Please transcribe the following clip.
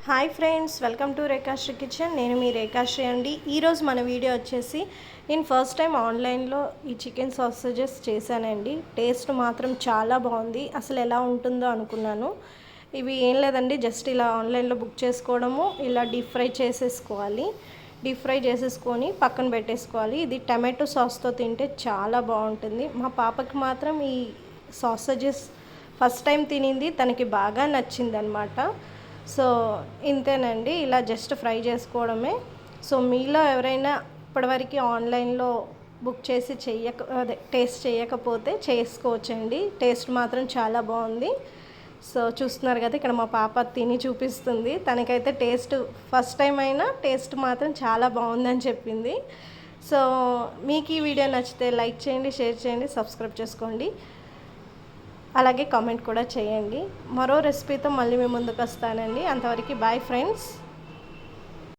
Hi friends, welcome to Rekhasri kitchen. నేను మీ రేఖాశ్రీ అండి. ఈరోజు మన వీడియో వచ్చేసి నేను ఫస్ట్ టైం ఆన్లైన్లో ఈ చికెన్ సాసేజెస్ చేశానండి. టేస్ట్ మాత్రం చాలా బాగుంది. అసలు ఎలా ఉంటుందో అనుకున్నాను. ఇవి ఏం లేదండి, జస్ట్ ఇలా ఆన్లైన్లో బుక్ చేసుకోవడము, ఇలా డీప్ ఫ్రై చేసేసుకోవాలి. డీప్ ఫ్రై చేసేసుకొని పక్కన పెట్టేసుకోవాలి. ఇది టమాటో సాస్తో తింటే చాలా బాగుంటుంది. మా పాపకి మాత్రం ఈ సాసేజెస్ ఫస్ట్ టైం తినింది, తనకి బాగా నచ్చిందనమాట. సో ఇంతేనండి, ఇలా జస్ట్ ఫ్రై చేసుకోవడమే. సో మీలో ఎవరైనా ఇప్పటివరకు ఆన్లైన్లో బుక్ చేసి టేస్ట్ చేయకపోతే చేసుకోవచ్చండి. టేస్ట్ మాత్రం చాలా బాగుంది. సో చూస్తున్నారు కదా, ఇక్కడ మా పాప తిని చూపిస్తుంది. తనకైతే టేస్ట్ ఫస్ట్ టైం అయినా టేస్ట్ మాత్రం చాలా బాగుందని చెప్పింది. సో మీకు ఈ వీడియో నచ్చితే లైక్ చేయండి, షేర్ చేయండి, సబ్స్క్రైబ్ చేసుకోండి, అలాగే కామెంట్ కూడా చేయండి. మరో రెసిపీతో మళ్ళీ మీ ముందుకు వస్తానండి. అంతవరకు బాయ్ ఫ్రెండ్స్.